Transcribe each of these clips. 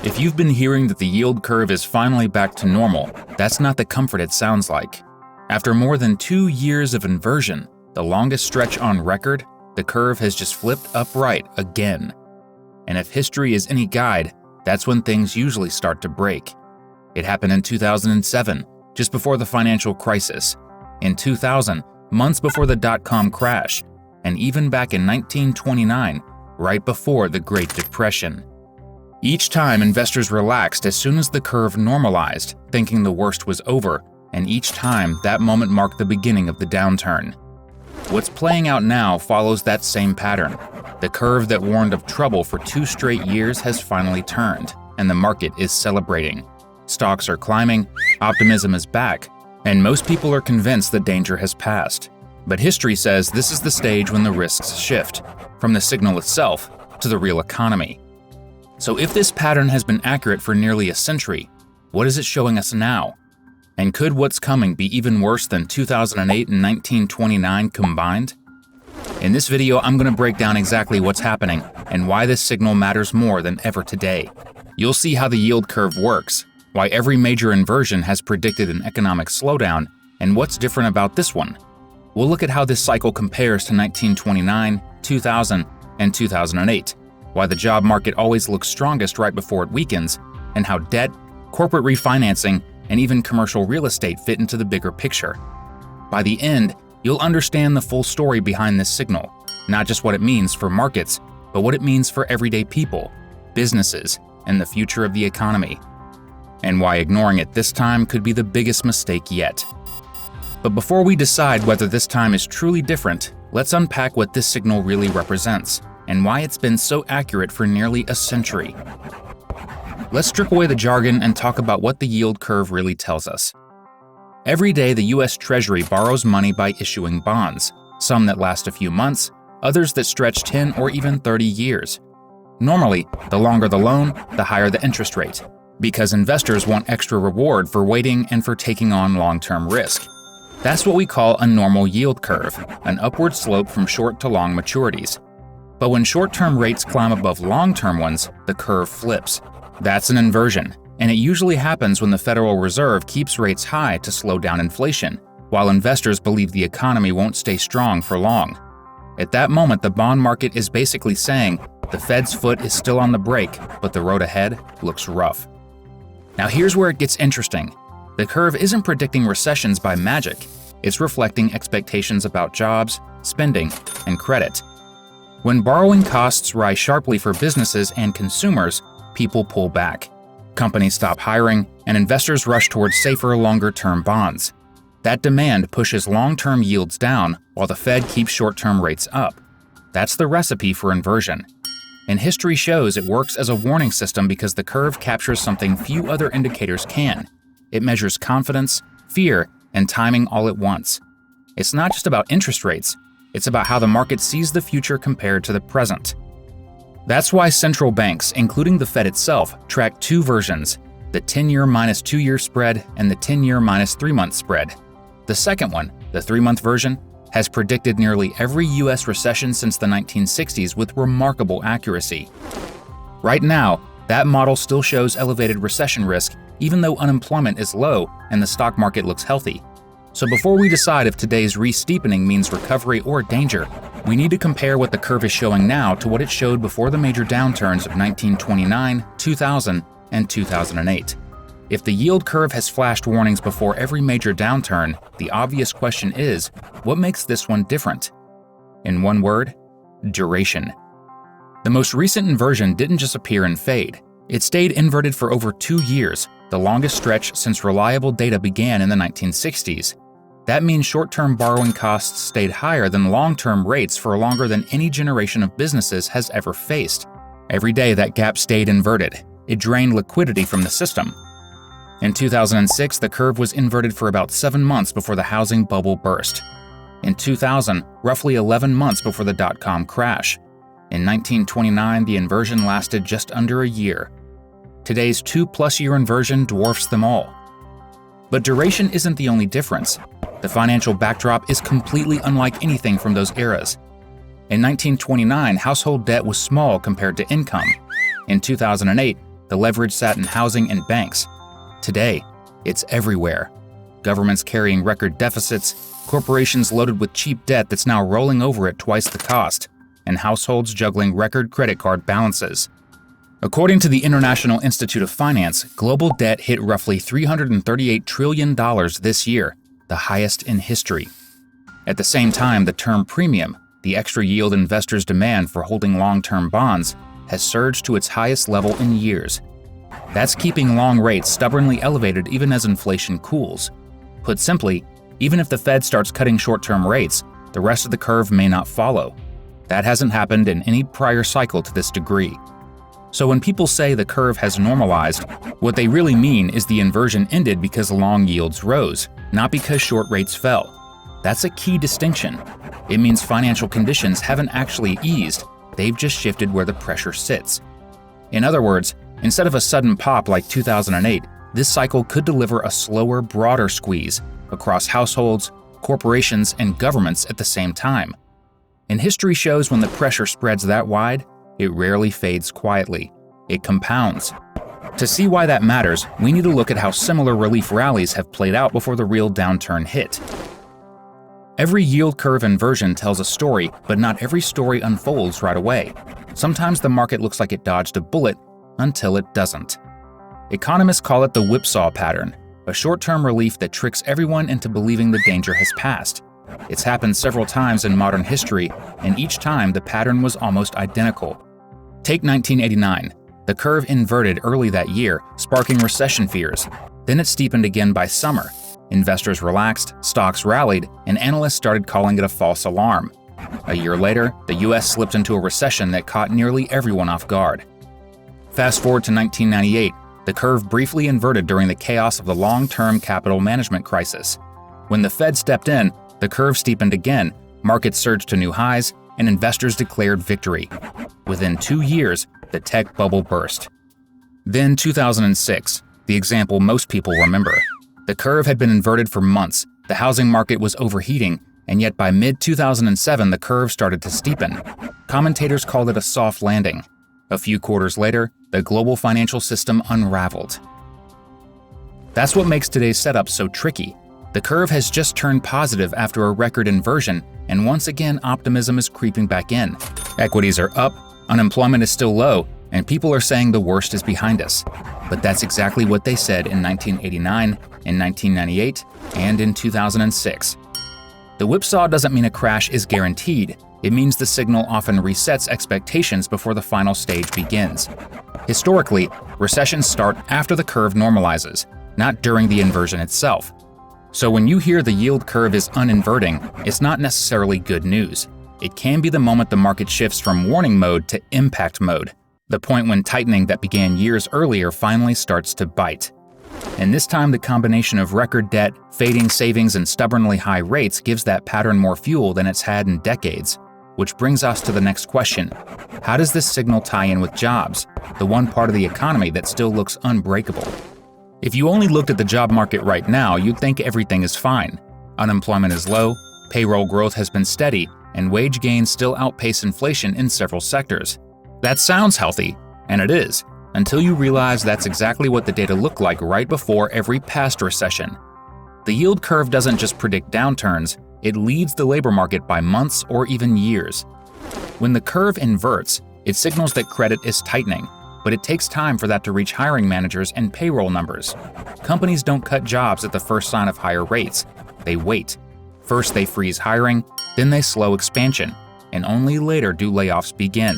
If you've been hearing that the yield curve is finally back to normal, that's not the comfort it sounds like. After more than 2 years of inversion, the longest stretch on record, the curve has just flipped upright again. And if history is any guide, that's when things usually start to break. It happened in 2007, just before the financial crisis, in 2000, months before the dot-com crash, and even back in 1929, right before the Great Depression. Each time, investors relaxed as soon as the curve normalized, thinking the worst was over, and each time, that moment marked the beginning of the downturn. What's playing out now follows that same pattern. The curve that warned of trouble for 2 straight years has finally turned, and the market is celebrating. Stocks are climbing, optimism is back, and most people are convinced the danger has passed. But history says this is the stage when the risks shift, from the signal itself to the real economy. So if this pattern has been accurate for nearly a century, what is it showing us now? And could what's coming be even worse than 2008 and 1929 combined? In this video, I'm going to break down exactly what's happening and why this signal matters more than ever today. You'll see how the yield curve works, why every major inversion has predicted an economic slowdown, and what's different about this one. We'll look at how this cycle compares to 1929, 2000, and 2008, why the job market always looks strongest right before it weakens, and how debt, corporate refinancing, and even commercial real estate fit into the bigger picture. By the end, you'll understand the full story behind this signal, not just what it means for markets, but what it means for everyday people, businesses, and the future of the economy, and why ignoring it this time could be the biggest mistake yet. But before we decide whether this time is truly different, let's unpack what this signal really represents, and why it's been so accurate for nearly a century. Let's strip away the jargon and talk about what the yield curve really tells us. Every day, the US Treasury borrows money by issuing bonds, some that last a few months, others that stretch 10 or even 30 years. Normally, the longer the loan, the higher the interest rate, because investors want extra reward for waiting and for taking on long-term risk. That's what we call a normal yield curve, an upward slope from short to long maturities. But when short-term rates climb above long-term ones, the curve flips. That's an inversion, and it usually happens when the Federal Reserve keeps rates high to slow down inflation, while investors believe the economy won't stay strong for long. At that moment, the bond market is basically saying, the Fed's foot is still on the brake, but the road ahead looks rough. Now here's where it gets interesting. The curve isn't predicting recessions by magic. It's reflecting expectations about jobs, spending, and credit. When borrowing costs rise sharply for businesses and consumers, people pull back. Companies stop hiring, and investors rush towards safer, longer-term bonds. That demand pushes long-term yields down, while the Fed keeps short-term rates up. That's the recipe for inversion. And history shows it works as a warning system because the curve captures something few other indicators can. It measures confidence, fear, and timing all at once. It's not just about interest rates, it's about how the market sees the future compared to the present. That's why central banks, including the Fed itself, track 2 versions, the 10-year minus 2-year spread and the 10-year minus 3-month spread. The second one, the 3-month version, has predicted nearly every US recession since the 1960s with remarkable accuracy. Right now, that model still shows elevated recession risk even though unemployment is low and the stock market looks healthy. So before we decide if today's re-steepening means recovery or danger, we need to compare what the curve is showing now to what it showed before the major downturns of 1929, 2000, and 2008. If the yield curve has flashed warnings before every major downturn, the obvious question is, what makes this one different? In one word, duration. The most recent inversion didn't just appear and fade. It stayed inverted for over 2 years, the longest stretch since reliable data began in the 1960s. That means short-term borrowing costs stayed higher than long-term rates for longer than any generation of businesses has ever faced. Every day that gap stayed inverted. It drained liquidity from the system. In 2006, the curve was inverted for about 7 months before the housing bubble burst. In 2000, roughly 11 months before the dot-com crash. In 1929, the inversion lasted just under a year. Today's 2-plus-year inversion dwarfs them all. But duration isn't the only difference. The financial backdrop is completely unlike anything from those eras. In 1929, household debt was small compared to income. In 2008, the leverage sat in housing and banks. Today, it's everywhere. Governments carrying record deficits, corporations loaded with cheap debt that's now rolling over at twice the cost, and households juggling record credit card balances. According to the International Institute of Finance, global debt hit roughly $338 trillion this year, the highest in history. At the same time, the term premium, the extra yield investors demand for holding long-term bonds, has surged to its highest level in years. That's keeping long rates stubbornly elevated even as inflation cools. Put simply, even if the Fed starts cutting short-term rates, the rest of the curve may not follow. That hasn't happened in any prior cycle to this degree. So when people say the curve has normalized, what they really mean is the inversion ended because long yields rose, not because short rates fell. That's a key distinction. It means financial conditions haven't actually eased, they've just shifted where the pressure sits. In other words, instead of a sudden pop like 2008, this cycle could deliver a slower, broader squeeze across households, corporations, and governments at the same time. And history shows when the pressure spreads that wide, it rarely fades quietly. It compounds. To see why that matters, we need to look at how similar relief rallies have played out before the real downturn hit. Every yield curve inversion tells a story, but not every story unfolds right away. Sometimes the market looks like it dodged a bullet until it doesn't. Economists call it the whipsaw pattern, a short-term relief that tricks everyone into believing the danger has passed. It's happened several times in modern history, and each time the pattern was almost identical. Take 1989. The curve inverted early that year, sparking recession fears. Then it steepened again by summer. Investors relaxed, stocks rallied, and analysts started calling it a false alarm. A year later, the US slipped into a recession that caught nearly everyone off guard. Fast forward to 1998, the curve briefly inverted during the chaos of the long-term capital management crisis. When the Fed stepped in, the curve steepened again, markets surged to new highs, and investors declared victory. Within 2 years, the tech bubble burst. Then 2006, the example most people remember. The curve had been inverted for months, the housing market was overheating, and yet by mid-2007 the curve started to steepen. Commentators called it a soft landing. A few quarters later, the global financial system unraveled. That's what makes today's setup so tricky. The curve has just turned positive after a record inversion, and once again optimism is creeping back in. Equities are up, unemployment is still low, and people are saying the worst is behind us. But that's exactly what they said in 1989, in 1998, and in 2006. The whipsaw doesn't mean a crash is guaranteed. It means the signal often resets expectations before the final stage begins. Historically, recessions start after the curve normalizes, not during the inversion itself. So when you hear the yield curve is uninverting, it's not necessarily good news. It can be the moment the market shifts from warning mode to impact mode, the point when tightening that began years earlier finally starts to bite. And this time the combination of record debt, fading savings, and stubbornly high rates gives that pattern more fuel than it's had in decades. Which brings us to the next question. How does this signal tie in with jobs, the one part of the economy that still looks unbreakable? If you only looked at the job market right now, you'd think everything is fine. Unemployment is low, payroll growth has been steady, and wage gains still outpace inflation in several sectors. That sounds healthy, and it is, until you realize that's exactly what the data looked like right before every past recession. The yield curve doesn't just predict downturns, it leads the labor market by months or even years. When the curve inverts, it signals that credit is tightening, but it takes time for that to reach hiring managers and payroll numbers. Companies don't cut jobs at the first sign of higher rates. They wait. First they freeze hiring, then they slow expansion, and only later do layoffs begin.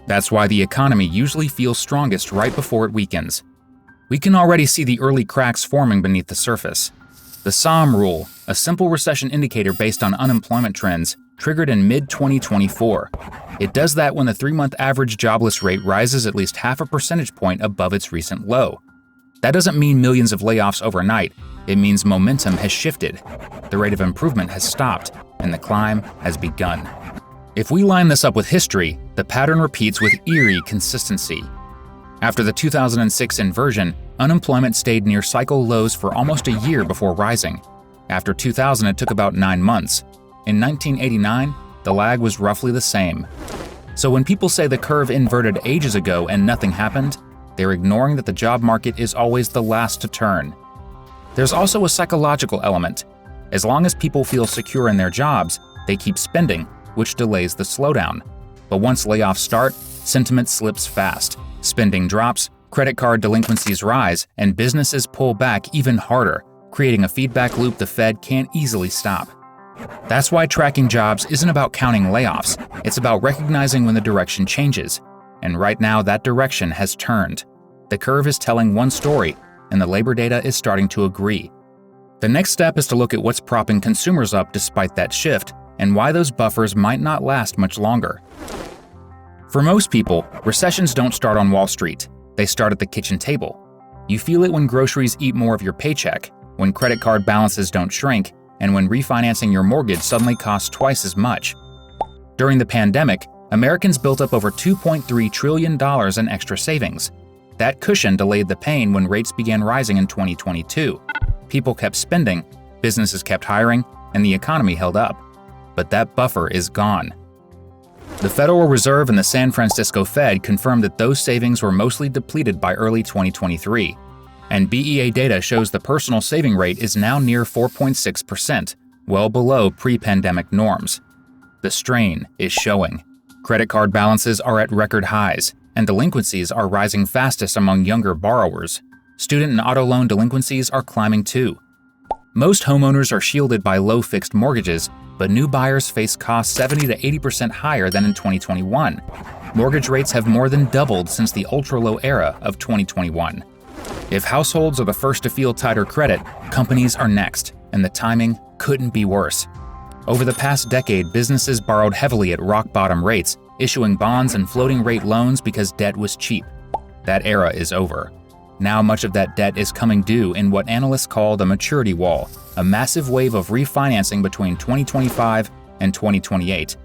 That's why the economy usually feels strongest right before it weakens. We can already see the early cracks forming beneath the surface. The SOM rule, a simple recession indicator based on unemployment trends, triggered in mid-2024. It does that when the 3-month average jobless rate rises at least half a percentage point above its recent low. That doesn't mean millions of layoffs overnight, it means momentum has shifted. The rate of improvement has stopped, and the climb has begun. If we line this up with history, the pattern repeats with eerie consistency. After the 2006 inversion, unemployment stayed near cycle lows for almost a year before rising. After 2000, it took about 9 months. In 1989, the lag was roughly the same. So when people say the curve inverted ages ago and nothing happened, They're ignoring that the job market is always the last to turn. There's also a psychological element. As long as people feel secure in their jobs, they keep spending, which delays the slowdown. But once layoffs start, sentiment slips fast. Spending drops, credit card delinquencies rise, and businesses pull back even harder, creating a feedback loop the Fed can't easily stop. That's why tracking jobs isn't about counting layoffs, it's about recognizing when the direction changes. And right now, that direction has turned. The curve is telling one story, and the labor data is starting to agree. The next step is to look at what's propping consumers up despite that shift, and why those buffers might not last much longer. For most people, recessions don't start on Wall Street. They start at the kitchen table. You feel it when groceries eat more of your paycheck, when credit card balances don't shrink, and when refinancing your mortgage suddenly costs twice as much. During the pandemic, Americans built up over $2.3 trillion in extra savings. That cushion delayed the pain when rates began rising in 2022. People kept spending, businesses kept hiring, and the economy held up. But that buffer is gone. The Federal Reserve and the San Francisco Fed confirmed that those savings were mostly depleted by early 2023. And BEA data shows the personal saving rate is now near 4.6%, well below pre-pandemic norms. The strain is showing. Credit card balances are at record highs, and delinquencies are rising fastest among younger borrowers. Student and auto loan delinquencies are climbing too. Most homeowners are shielded by low fixed mortgages, but new buyers face costs 70 to 80% higher than in 2021. Mortgage rates have more than doubled since the ultra-low era of 2021. If households are the first to feel tighter credit, companies are next, and the timing couldn't be worse. Over the past decade, businesses borrowed heavily at rock-bottom rates, issuing bonds and floating-rate loans because debt was cheap. That era is over. Now much of that debt is coming due in what analysts call the maturity wall, a massive wave of refinancing between 2025 and 2028.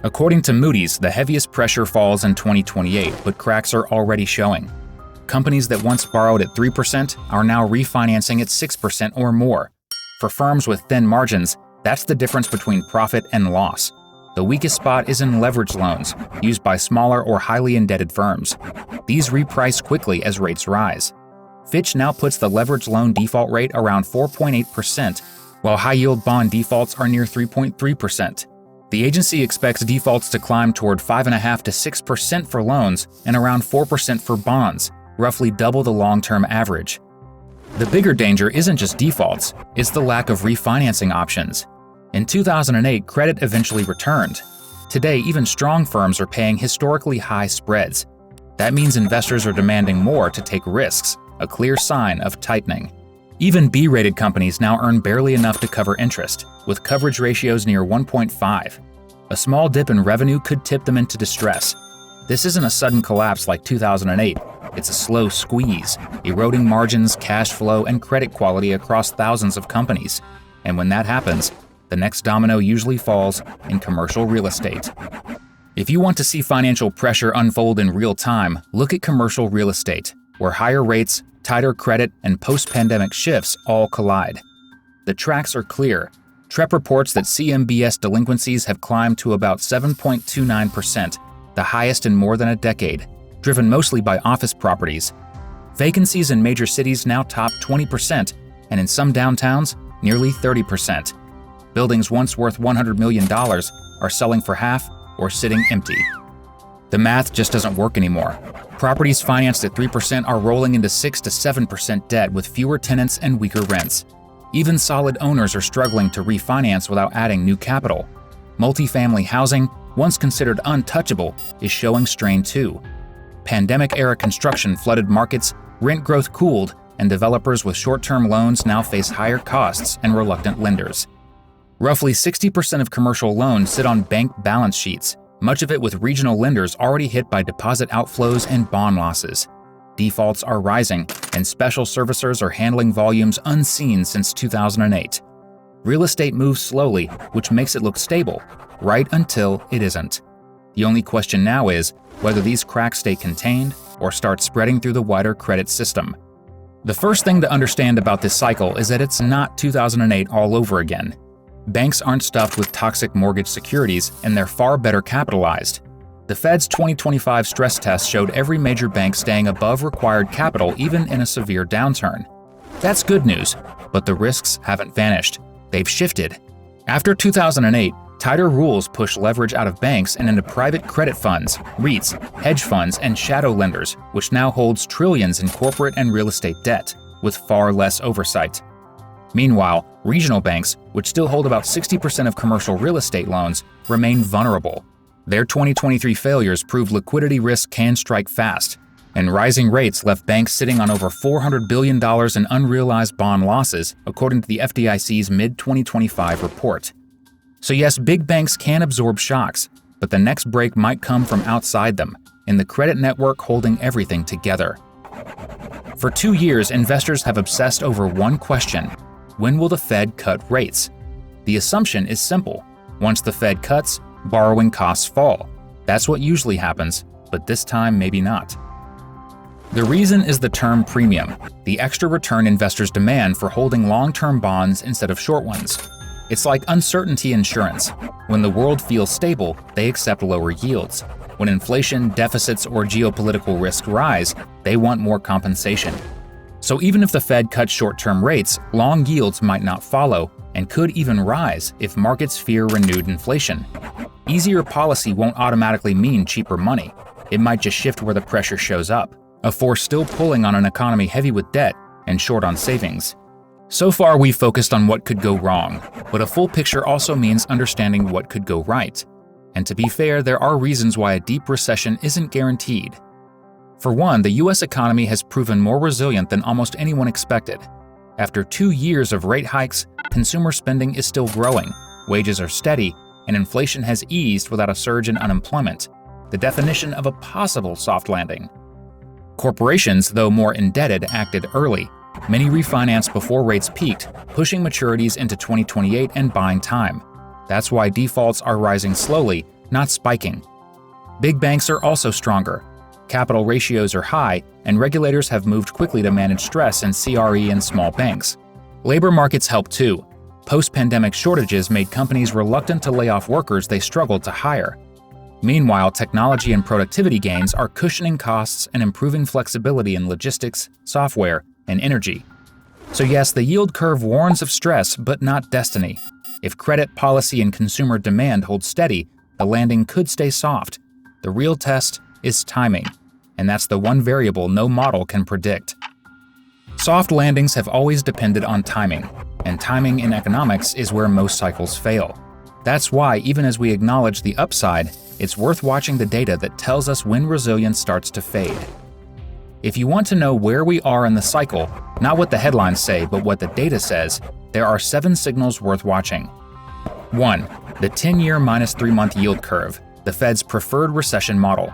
According to Moody's, the heaviest pressure falls in 2028, but cracks are already showing. Companies that once borrowed at 3% are now refinancing at 6% or more. For firms with thin margins, that's the difference between profit and loss. The weakest spot is in leverage loans, used by smaller or highly indebted firms. These reprice quickly as rates rise. Fitch now puts the leverage loan default rate around 4.8%, while high-yield bond defaults are near 3.3%. The agency expects defaults to climb toward 5.5% to 6% for loans and around 4% for bonds, roughly double the long-term average. The bigger danger isn't just defaults, it's the lack of refinancing options. In 2008, credit eventually returned. Today, even strong firms are paying historically high spreads. That means investors are demanding more to take risks, a clear sign of tightening. Even B-rated companies now earn barely enough to cover interest, with coverage ratios near 1.5. A small dip in revenue could tip them into distress. This isn't a sudden collapse like 2008. It's a slow squeeze, eroding margins, cash flow, and credit quality across thousands of companies. And when that happens, the next domino usually falls in commercial real estate. If you want to see financial pressure unfold in real time, look at commercial real estate, where higher rates, tighter credit, and post-pandemic shifts all collide. The tracks are clear. TREP reports that CMBS delinquencies have climbed to about 7.29%, the highest in more than a decade, driven mostly by office properties. Vacancies in major cities now top 20%, and in some downtowns, nearly 30%. Buildings once worth $100 million are selling for half or sitting empty. The math just doesn't work anymore. Properties financed at 3% are rolling into 6 to 7% debt with fewer tenants and weaker rents. Even solid owners are struggling to refinance without adding new capital. Multifamily housing, once considered untouchable, is showing strain too. Pandemic-era construction flooded markets, rent growth cooled, and developers with short-term loans now face higher costs and reluctant lenders. Roughly 60% of commercial loans sit on bank balance sheets, much of it with regional lenders already hit by deposit outflows and bond losses. Defaults are rising, and special servicers are handling volumes unseen since 2008. Real estate moves slowly, which makes it look stable, right until it isn't. The only question now is whether these cracks stay contained or start spreading through the wider credit system. The first thing to understand about this cycle is that it's not 2008 all over again. Banks aren't stuffed with toxic mortgage securities, and they're far better capitalized. The Fed's 2025 stress test showed every major bank staying above required capital even in a severe downturn. That's good news, but the risks haven't vanished. They've shifted. After 2008, tighter rules pushed leverage out of banks and into private credit funds, REITs, hedge funds, and shadow lenders, which now holds trillions in corporate and real estate debt, with far less oversight. Meanwhile, regional banks, which still hold about 60% of commercial real estate loans, remain vulnerable. Their 2023 failures proved liquidity risk can strike fast, and rising rates left banks sitting on over $400 billion in unrealized bond losses, according to the FDIC's mid-2025 report. So yes, big banks can absorb shocks, but the next break might come from outside them, in the credit network holding everything together. For 2 years, investors have obsessed over one question: when will the Fed cut rates? The assumption is simple. Once the Fed cuts, borrowing costs fall. That's what usually happens, but this time maybe not. The reason is the term premium, the extra return investors demand for holding long-term bonds instead of short ones. It's like uncertainty insurance. When the world feels stable, they accept lower yields. When inflation, deficits, or geopolitical risk rise, they want more compensation. So even if the Fed cuts short-term rates, long yields might not follow, and could even rise if markets fear renewed inflation. Easier policy won't automatically mean cheaper money. It might just shift where the pressure shows up, a force still pulling on an economy heavy with debt and short on savings. So far, we've focused on what could go wrong, but a full picture also means understanding what could go right. And to be fair, there are reasons why a deep recession isn't guaranteed. For one, the US economy has proven more resilient than almost anyone expected. After 2 years of rate hikes, consumer spending is still growing, wages are steady, and inflation has eased without a surge in unemployment, the definition of a possible soft landing. Corporations, though more indebted, acted early. Many refinanced before rates peaked, pushing maturities into 2028 and buying time. That's why defaults are rising slowly, not spiking. Big banks are also stronger. Capital ratios are high, and regulators have moved quickly to manage stress in CRE and small banks. Labor markets help too. Post-pandemic shortages made companies reluctant to lay off workers they struggled to hire. Meanwhile, technology and productivity gains are cushioning costs and improving flexibility in logistics, software, and energy. So yes, the yield curve warns of stress, but not destiny. If credit policy and consumer demand hold steady, the landing could stay soft. The real test is timing, and that's the one variable no model can predict. Soft landings have always depended on timing, and timing in economics is where most cycles fail. That's why, even as we acknowledge the upside, it's worth watching the data that tells us when resilience starts to fade. If you want to know where we are in the cycle, not what the headlines say, but what the data says, there are 7 signals worth watching. 1. The 10-year minus 3-month yield curve, the Fed's preferred recession model.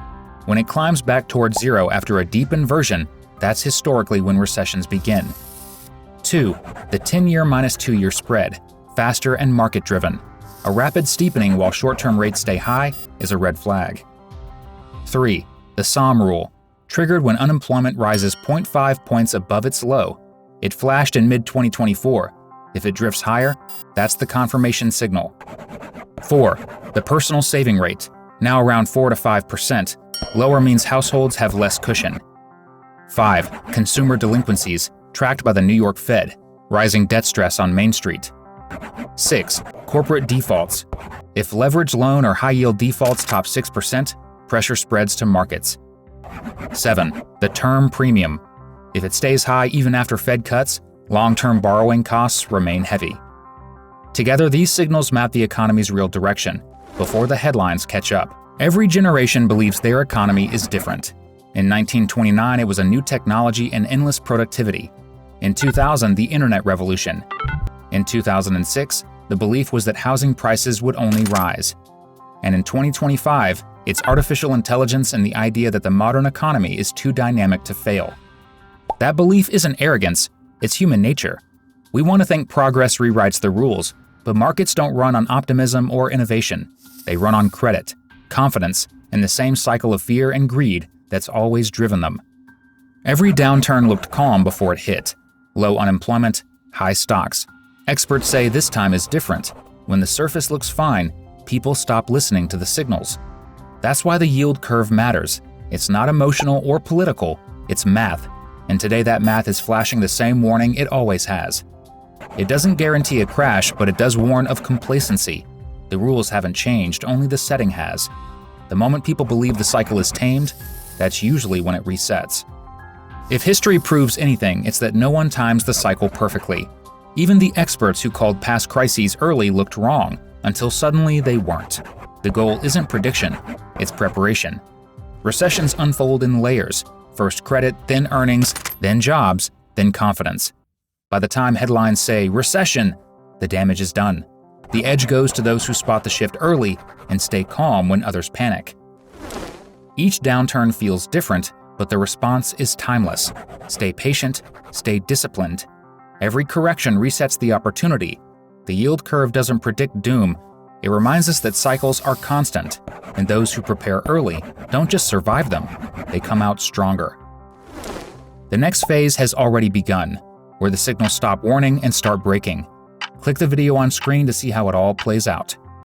When it climbs back towards zero after a deep inversion, that's historically when recessions begin. 2. The 10-year minus 2-year spread, faster and market-driven. A rapid steepening while short-term rates stay high is a red flag. 3. The SOM rule, triggered when unemployment rises 0.5 points above its low. It flashed in mid-2024. If it drifts higher, that's the confirmation signal. 4. The personal saving rate, now around 4 to 5%. Lower means households have less cushion. 5. Consumer delinquencies, tracked by the New York Fed, rising debt stress on Main Street. 6. Corporate defaults. If leveraged loan or high-yield defaults top 6%, pressure spreads to markets. 7. The term premium. If it stays high even after Fed cuts, long-term borrowing costs remain heavy. Together, these signals map the economy's real direction, before the headlines catch up. Every generation believes their economy is different. In 1929, it was a new technology and endless productivity. In 2000, the internet revolution. In 2006, the belief was that housing prices would only rise. And in 2025, it's artificial intelligence and the idea that the modern economy is too dynamic to fail. That belief isn't arrogance, it's human nature. We want to think progress rewrites the rules, but markets don't run on optimism or innovation. They run on credit, confidence, and the same cycle of fear and greed that's always driven them. Every downturn looked calm before it hit. Low unemployment, high stocks. Experts say this time is different. When the surface looks fine, people stop listening to the signals. That's why the yield curve matters. It's not emotional or political, it's math. And today that math is flashing the same warning it always has. It doesn't guarantee a crash, but it does warn of complacency. The rules haven't changed, only the setting has. The moment people believe the cycle is tamed, that's usually when it resets. If history proves anything, it's that no one times the cycle perfectly. Even the experts who called past crises early looked wrong, until suddenly they weren't. The goal isn't prediction, it's preparation. Recessions unfold in layers: first credit, then earnings, then jobs, then confidence. By the time headlines say recession, the damage is done. The edge goes to those who spot the shift early and stay calm when others panic. Each downturn feels different, but the response is timeless. Stay patient, stay disciplined. Every correction resets the opportunity. The yield curve doesn't predict doom. It reminds us that cycles are constant, and those who prepare early don't just survive them, they come out stronger. The next phase has already begun, where the signals stop warning and start breaking. Click the video on screen to see how it all plays out.